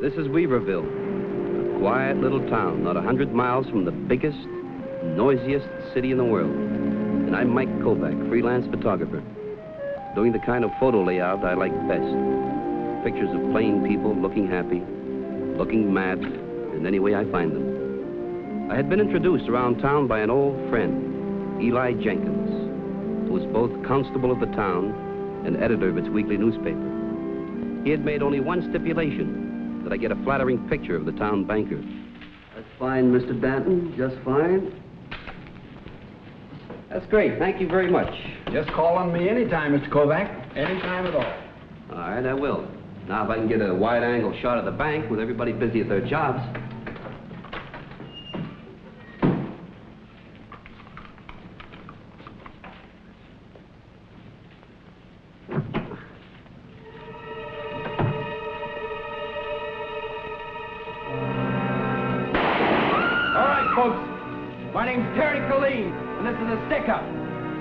This is Weaverville, a quiet little town, not 100 miles from the biggest, noisiest city in the world. And I'm Mike Kovac, freelance photographer, doing the kind of photo layout I like best. Pictures of plain people looking happy, looking mad, in any way I find them. I had been introduced around town by an old friend, Eli Jenkins, who was both constable of the town and editor of its weekly newspaper. He had made only one stipulation, that I get a flattering picture of the town banker. That's fine, Mr. Danton, just fine. That's great, thank you very much. Just call on me anytime, Mr. Kovac. Anytime at all. All right, I will. Now, if I can get a wide-angle shot of the bank with everybody busy at their jobs.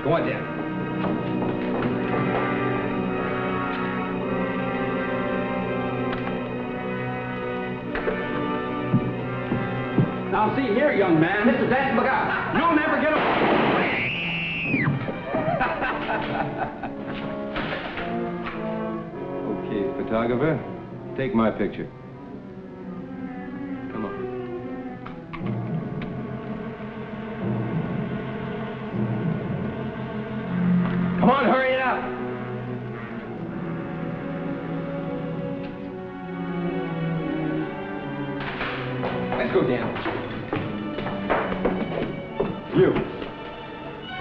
Go on, Dan. Now, see here, young man. Mr. Dan, look out. You'll never get Okay, photographer, take my picture. Come on. Come on, hurry it up. Let's go down. You.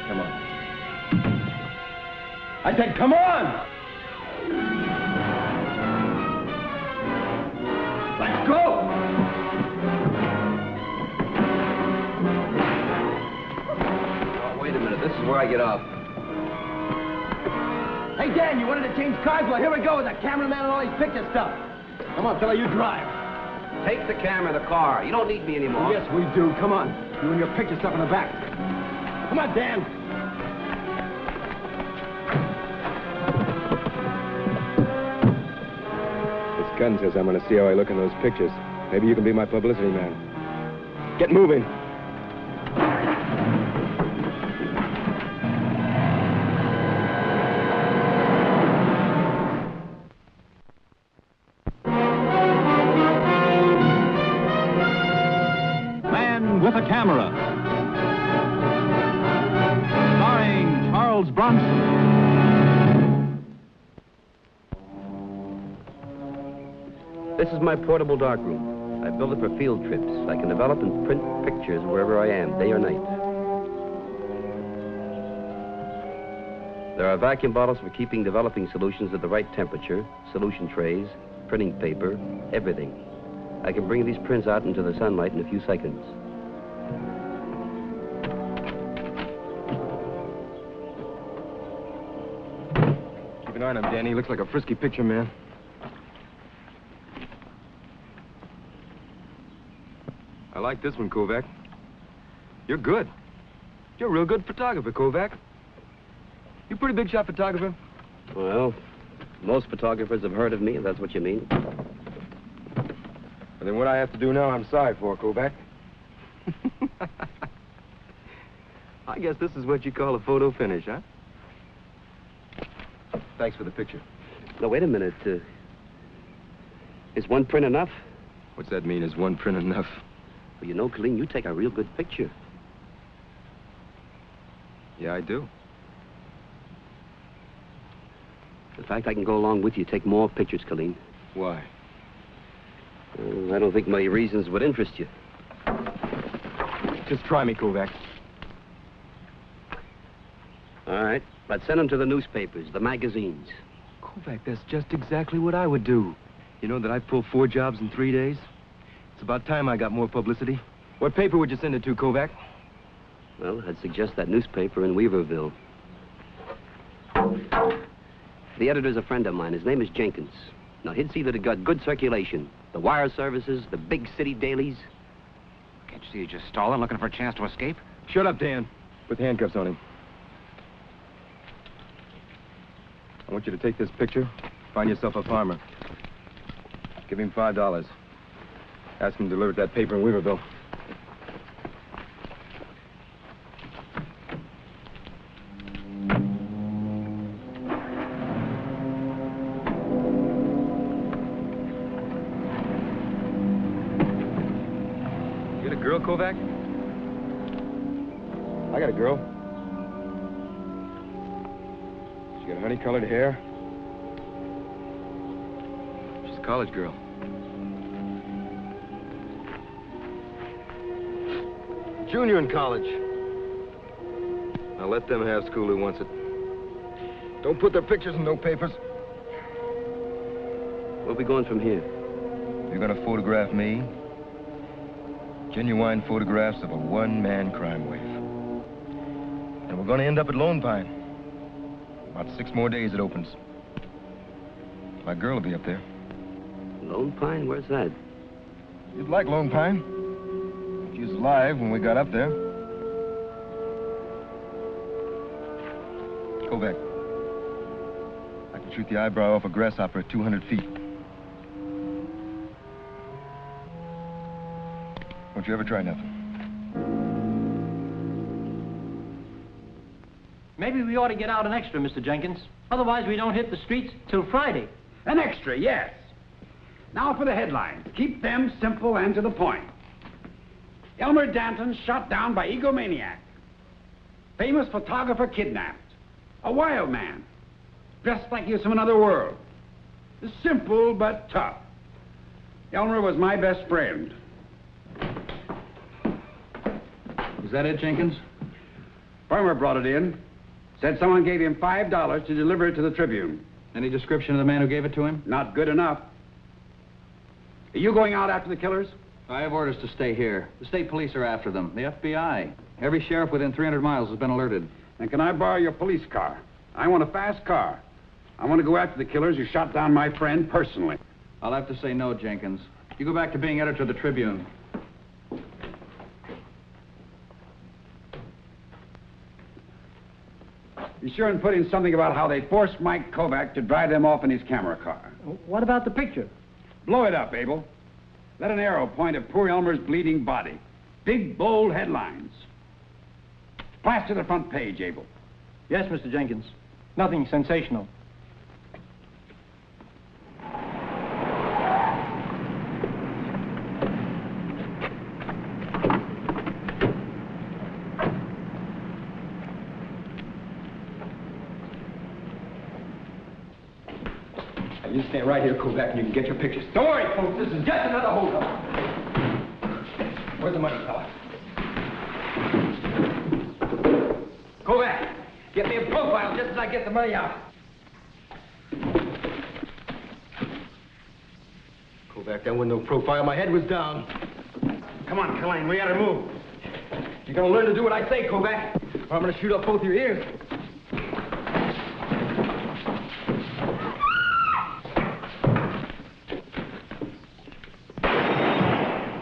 Come on. I said, come on. Let's go. Oh, wait a minute. This is where I get off. Hey, Dan, you wanted to change cars? Well, here we go with the cameraman and all these picture stuff. Come on, fella, you drive. Take the camera, the car. You don't need me anymore. Yes, we do. Come on. You and your picture stuff in the back. Come on, Dan. This gun says I'm going to see how I look in those pictures. Maybe you can be my publicity man. Get moving. With a Camera, starring Charles Bronson. This is my portable darkroom. I built it for field trips. I can develop and print pictures wherever I am, day or night. There are vacuum bottles for keeping developing solutions at the right temperature, solution trays, printing paper, everything. I can bring these prints out into the sunlight in a few seconds. Keep an eye on him, Danny. He looks like a frisky picture man. I like this one, Kovac. You're good. You're a real good photographer, Kovac. You a pretty big shot photographer? Well, most photographers have heard of me, if that's what you mean. And then what I have to do now, I'm sorry for, Kovac. I guess this is what you call a photo finish, huh? Thanks for the picture. No, wait a minute. Is one print enough? What's that mean, is one print enough? Well, you know, Colleen, you take a real good picture. Yeah, I do. In fact, I can go along with you, take more pictures, Colleen. Why? I don't think my reasons would interest you. Just try me, Kovac. All right, but send them to the newspapers, the magazines. Kovac, that's just exactly what I would do. You know that I pulled 4 jobs in 3 days? It's about time I got more publicity. What paper would you send it to, Kovac? Well, I'd suggest that newspaper in Weaverville. The editor's a friend of mine. His name is Jenkins. Now, he'd see that it got good circulation. The wire services, the big city dailies. Can't you see he's just stalling, looking for a chance to escape? Shut up, Dan. Put the handcuffs on him. I want you to take this picture, find yourself a farmer. Give him $5. Ask him to deliver that paper in Weaverville. You got a girl, Kovac? I got a girl. She got honey-colored hair. She's a college girl. Junior in college. Now let them have school who wants it. Don't put their pictures in no papers. Where are we going from here? You're gonna photograph me. Genuine photographs of a one-man crime wave. And we're gonna end up at Lone Pine. About 6 more days it opens. My girl will be up there. Lone Pine? Where's that? You'd like Lone Pine. She was alive when we got up there. Kovac. I can shoot the eyebrow off a grasshopper at 200 feet. Don't you ever try nothing. Maybe we ought to get out an extra, Mr. Jenkins. Otherwise, we don't hit the streets till Friday. An extra, yes. Now for the headlines. Keep them simple and to the point. Elmer Danton shot down by egomaniac. Famous photographer kidnapped. A wild man. Dressed like he was from another world. Simple but tough. Elmer was my best friend. Is that it, Jenkins? Farmer brought it in. Said someone gave him $5 to deliver it to the Tribune. Any description of the man who gave it to him? Not good enough. Are you going out after the killers? I have orders to stay here. The state police are after them. The FBI. Every sheriff within 300 miles has been alerted. Then can I borrow your police car? I want a fast car. I want to go after the killers who shot down my friend personally. I'll have to say no, Jenkins. You go back to being editor of the Tribune. Be sure and put in something about how they forced Mike Kovac to drive them off in his camera car. What about the picture? Blow it up, Abel. Let an arrow point at poor Elmer's bleeding body. Big, bold headlines. Plaster the front page, Abel. Yes, Mr. Jenkins. Nothing sensational. You stay right here, Kovac, and you can get your pictures. Don't worry, folks. This is just another holdup. Where's the money, fella? Kovac, get me a profile just as I get the money out. Kovac, that wasn't no profile. My head was down. Come on, Killane, we gotta move. You're gonna learn to do what I say, Kovac, or I'm gonna shoot up both your ears.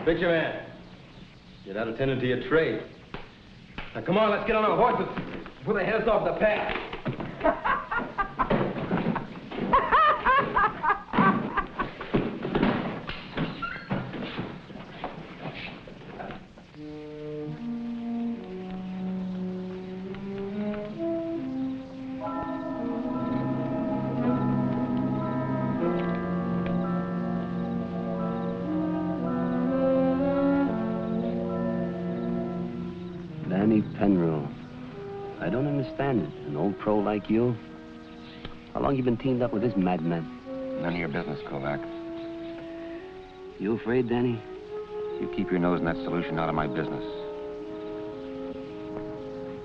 Picture man. You're not attending to your trade. Now, come on, let's get on our horses. Put their heads off the path. Danny Penrose. I don't understand it. An old pro like you? How long you been teamed up with this madman? None of your business, Kovac. You afraid, Danny? You keep your nose in that solution out of my business.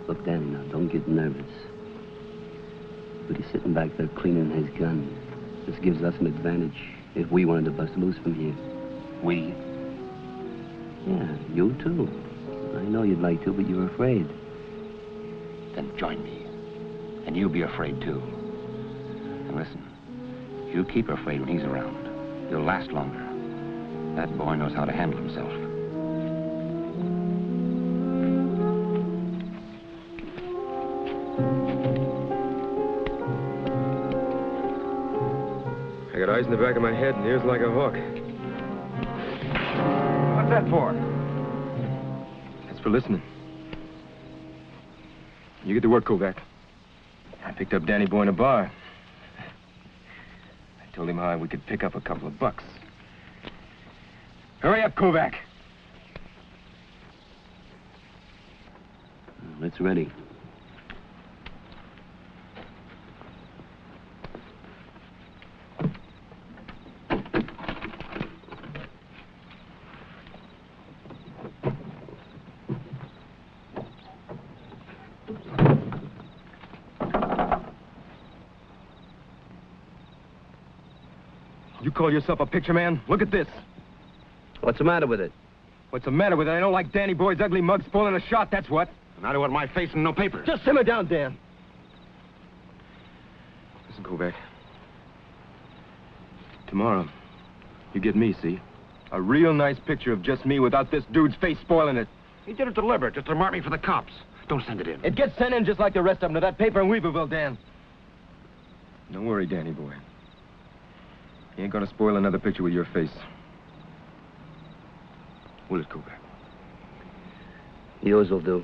Look, Danny, now, don't get nervous. But he's sitting back there cleaning his gun. This gives us an advantage if we wanted to bust loose from here. We? Yeah, you too. I know you'd like to, but you're afraid. Then join me. And you be afraid, too. And listen, you keep afraid when he's around. You'll last longer. That boy knows how to handle himself. I got eyes in the back of my head and ears like a hawk. What's that for? That's for listening. You get to work, Kovac. I picked up Danny Boy in a bar. I told him how we could pick up a couple of bucks. Hurry up, Kovac. It's ready. You call yourself a picture man? Look at this. What's the matter with it? What's the matter with it? I don't like Danny Boy's ugly mug spoiling a shot, that's what. The matter with my face and no papers? Just simmer down, Dan. Listen, Kovac. Tomorrow, you get me, see? A real nice picture of just me without this dude's face spoiling it. He did it deliberate, just to mark me for the cops. Don't send it in. It gets sent in just like the rest of them to that paper in Weaverville, Dan. Don't worry, Danny Boy. He ain't gonna spoil another picture with your face. Will it, Kovac? Yours will do.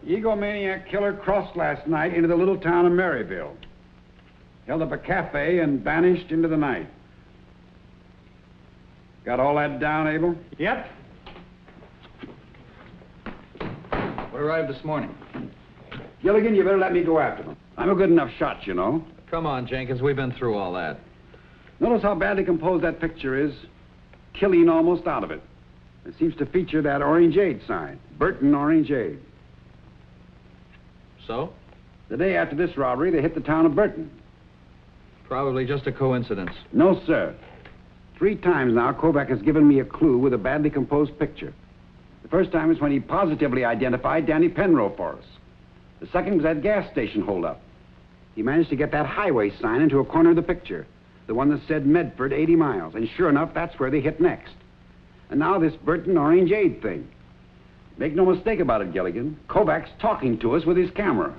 Egomaniac killer crossed last night into the little town of Maryville. Held up a cafe and vanished into the night. Got all that down, Abel? Yep. We arrived this morning. Gilligan, you better let me go after them. I'm a good enough shot, you know. Come on, Jenkins, we've been through all that. Notice how badly composed that picture is. Killing almost out of it. It seems to feature that orangeade sign. Burton Orangeade. So? The day after this robbery, they hit the town of Burton. Probably just a coincidence. No, sir. 3 times now, Kovac has given me a clue with a badly composed picture. The first time is when he positively identified Danny Penrose for us. The second was that gas station holdup. He managed to get that highway sign into a corner of the picture, the one that said Medford 80 miles, and sure enough, that's where they hit next. And now this Burton Orangeade thing. Make no mistake about it, Gilligan. Kovac's talking to us with his camera.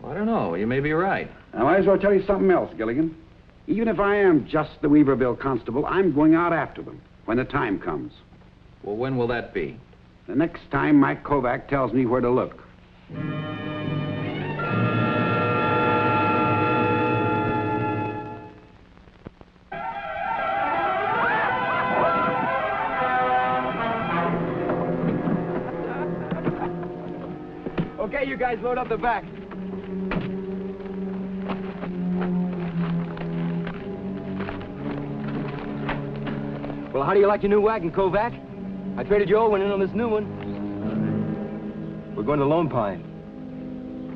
I don't know. You may be right. I might as well tell you something else, Gilligan. Even if I am just the Weaverville constable, I'm going out after them when the time comes. Well, when will that be? The next time Mike Kovac tells me where to look. Okay, you guys load up the back. Well, how do you like your new wagon, Kovac? I traded your old one in on this new one. We're going to Lone Pine.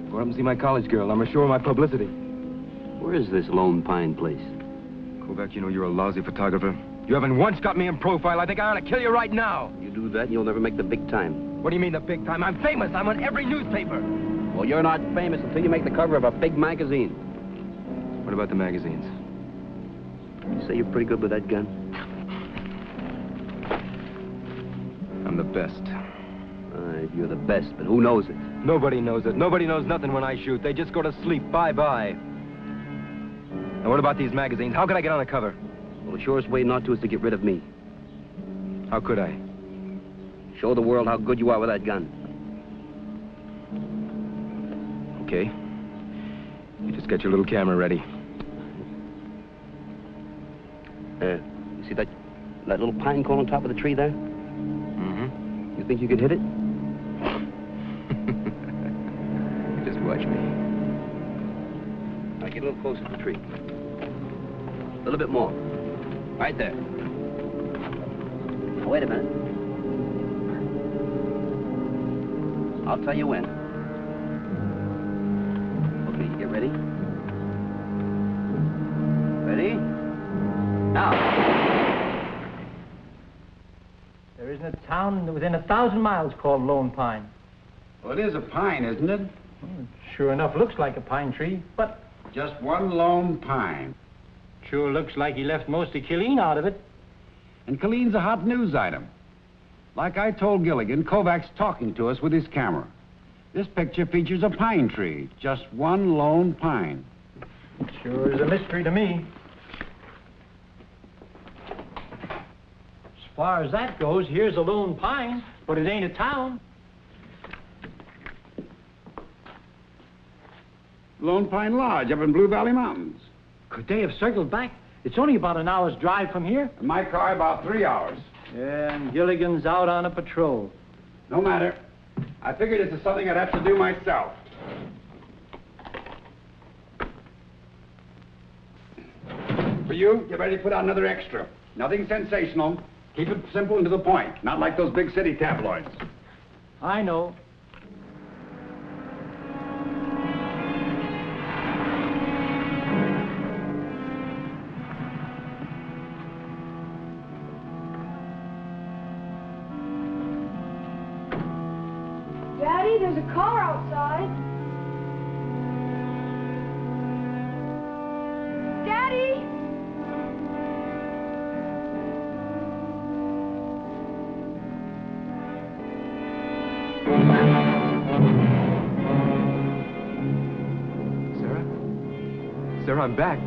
Going up and see my college girl. I'm assuring my publicity. Where is this Lone Pine place? Kovac, you know you're a lousy photographer. You haven't once got me in profile. I think I ought to kill you right now. You do that and you'll never make the big time. What do you mean the big time? I'm famous. I'm on every newspaper. Well, you're not famous until you make the cover of a big magazine. What about the magazines? You say you're pretty good with that gun? I'm the best. You're the best, but who knows it? Nobody knows it. Nobody knows nothing when I shoot. They just go to sleep. Bye-bye. Now, what about these magazines? How could I get on the cover? Well, the surest way not to is to get rid of me. How could I? Show the world how good you are with that gun. Okay. You just get your little camera ready. You see that little pine cone on top of the tree there? Mm-hmm. You think you could hit it? Just watch me. Now get a little closer to the tree. A little bit more. Right there. Now, wait a minute. I'll tell you when. Okay, you get ready? Ready? Now. There isn't a town within 1,000 miles called Lone Pine. Well, it is a pine, isn't it? Well, it sure enough looks like a pine tree, but Just one lone pine. sure looks like he left most of Killeen out of it. And Colleen's a hot news item. Like I told Gilligan, Kovac's talking to us with his camera. This picture features a pine tree, just one lone pine. Sure is a mystery to me. As far as that goes, here's a lone pine, but it ain't a town. Lone Pine Lodge up in Blue Valley Mountains. Could they have circled back? It's only about an hour's drive from here. In my car, about 3 hours. Yeah, and Gilligan's out on a patrol. No matter. I figured this is something I'd have to do myself. For you, get ready to put out another extra. Nothing sensational. Keep it simple and to the point. Not like those big city tabloids. I know. Daddy, there's a car outside. Daddy! Sarah? Sarah, I'm back.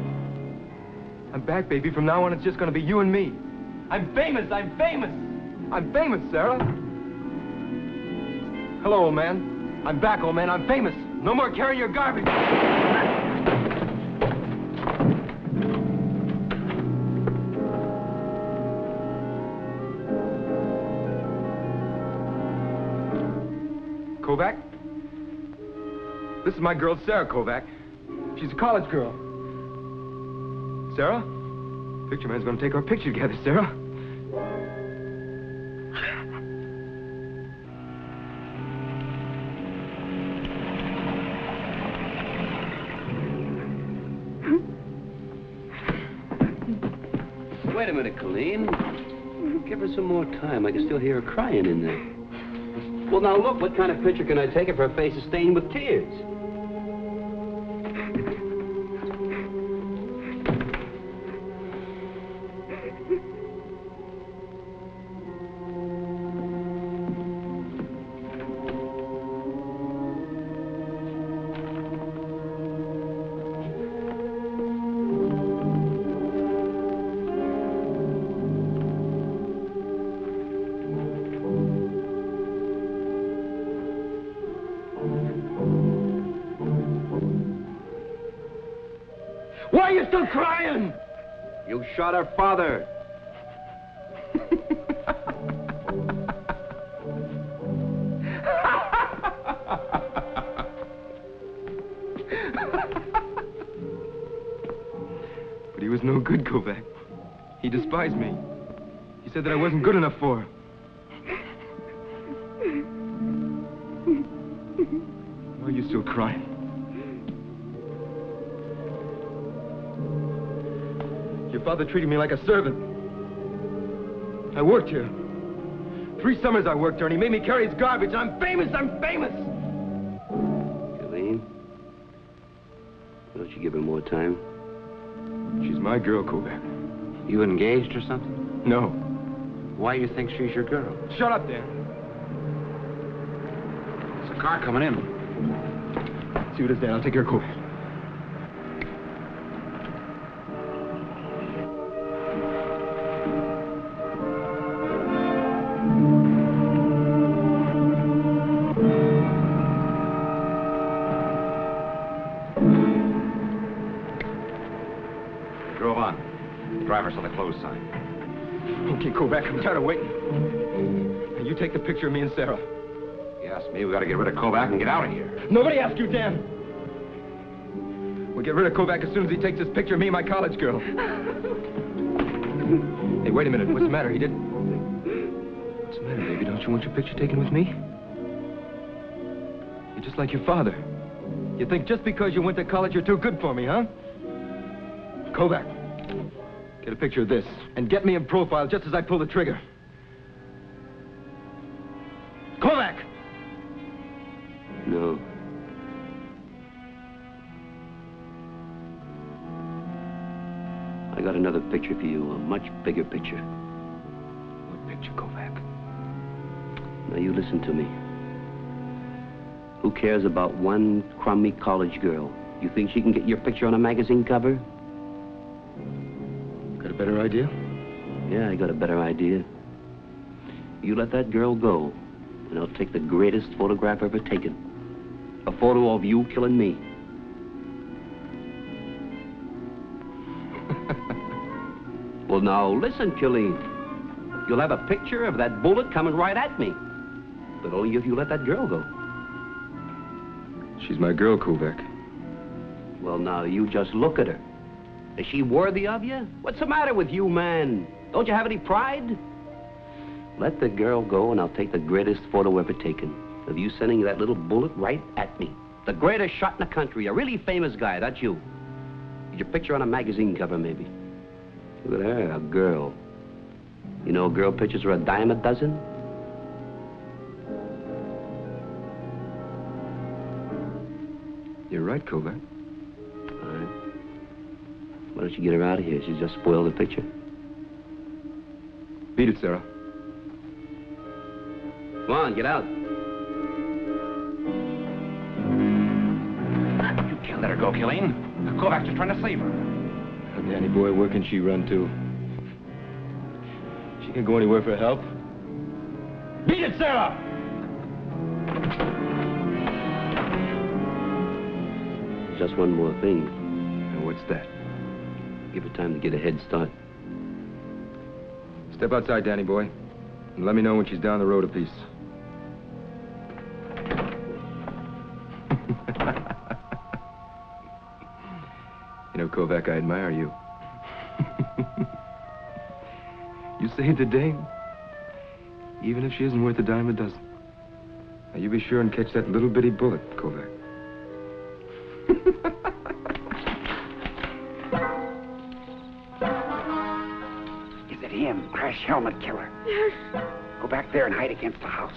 I'm back, baby. From now on, it's just gonna be you and me. I'm famous! I'm famous! I'm famous, Sarah! Hello, old man. I'm back, old man. I'm famous. No more carrying your garbage. Kovac? This is my girl, Sarah Kovac. She's a college girl. Sarah? Picture man's gonna take our picture together, Sarah. Wait a minute, Colleen. Give her some more time. I can still hear her crying in there. Well, now look, what kind of picture can I take if her face is stained with tears? Why are you still crying? You shot her father. But he was no good, Kovac. He despised me. He said that I wasn't good enough for her. Why are you still crying? Your father treated me like a servant. I worked here. 3 summers I worked here, and he made me carry his garbage. I'm famous! I'm famous! Colleen, why don't you give her more time? She's my girl, Kovac. You engaged or something? No. Why do you think she's your girl? Shut up, Dan. There's a car coming in. See what it is, Dan. I'll take care of Kovac. Drove on. The driver saw the closed sign. Okay, Kovac, I'm tired of waiting. Now, you take the picture of me and Sarah. You asked me, we gotta get rid of Kovac and get out of here. Nobody asked you, Dan. We'll get rid of Kovac as soon as he takes this picture of me and my college girl. Hey, wait a minute. What's the matter? He did... What's the matter, baby? Don't you want your picture taken with me? You're just like your father. You think just because you went to college, you're too good for me, huh? Kovac, get a picture of this and get me in profile just as I pull the trigger. Kovac! No. another picture for you, a much bigger picture. What picture, Kovac? Now, you listen to me. Who cares about one crummy college girl? You think she can get your picture on a magazine cover? Got a better idea? Yeah, I got a better idea. You let that girl go, and I'll take the greatest photograph ever taken. A photo of you killing me. Well, now, listen, Killeen. You'll have a picture of that bullet coming right at me. But only if you let that girl go. She's my girl, Kovac. Well, now, you just look at her. Is she worthy of you? What's the matter with you, man? Don't you have any pride? Let the girl go, and I'll take the greatest photo ever taken of you sending that little bullet right at me. The greatest shot in the country. A really famous guy, that's you. Get your picture on a magazine cover, maybe. Look at her, a girl. You know, girl pictures are a dime a dozen. You're right, Kovac. All right. Why don't you get her out of here? She's just spoiled the picture. Beat it, Sarah. Come on, get out. You can't let her go, Killeen. Kovac's just trying to save her. Danny boy, where can she run to? She can't go anywhere for help. Beat it, Sarah! Just one more thing. And what's that? Give her time to get a head start. Step outside, Danny boy, and let me know when she's down the road a piece. You know, Kovac, I admire you. You saved the dame, even if she isn't worth a dime a dozen. Now, you be sure and catch that little bitty bullet, Kovac. Is it him, Crash Helmet Killer? Yes. Go back there and hide against the house.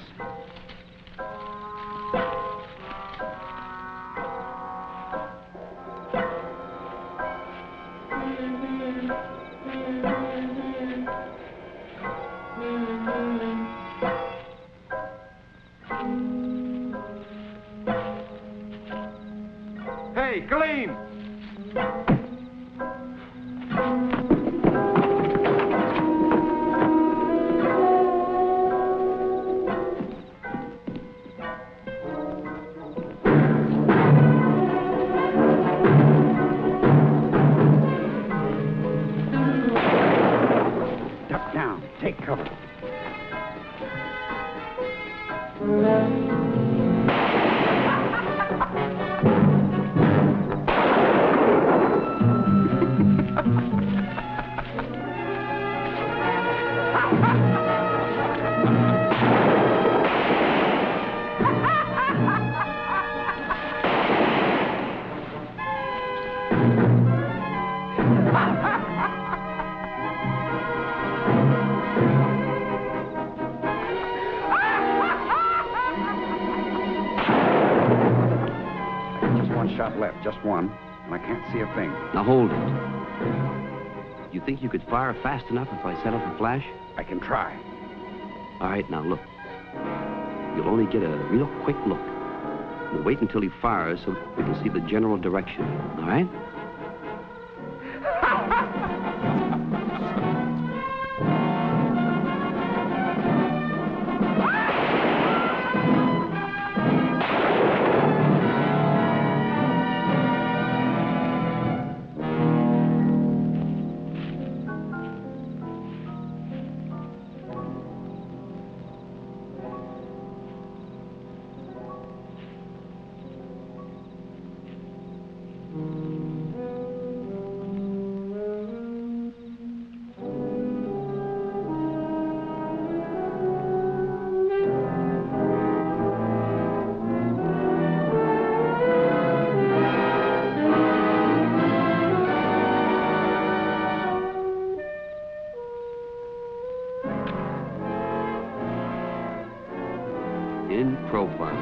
Hey, Killeen! Duck down. Take cover. Shot left, just one, and I can't see a thing. Now hold it. You think you could fire fast enough if I set off a flash? I can try. All right, now look. You'll only get a real quick look. We'll wait until he fires so we can see the general direction. All right? In profile.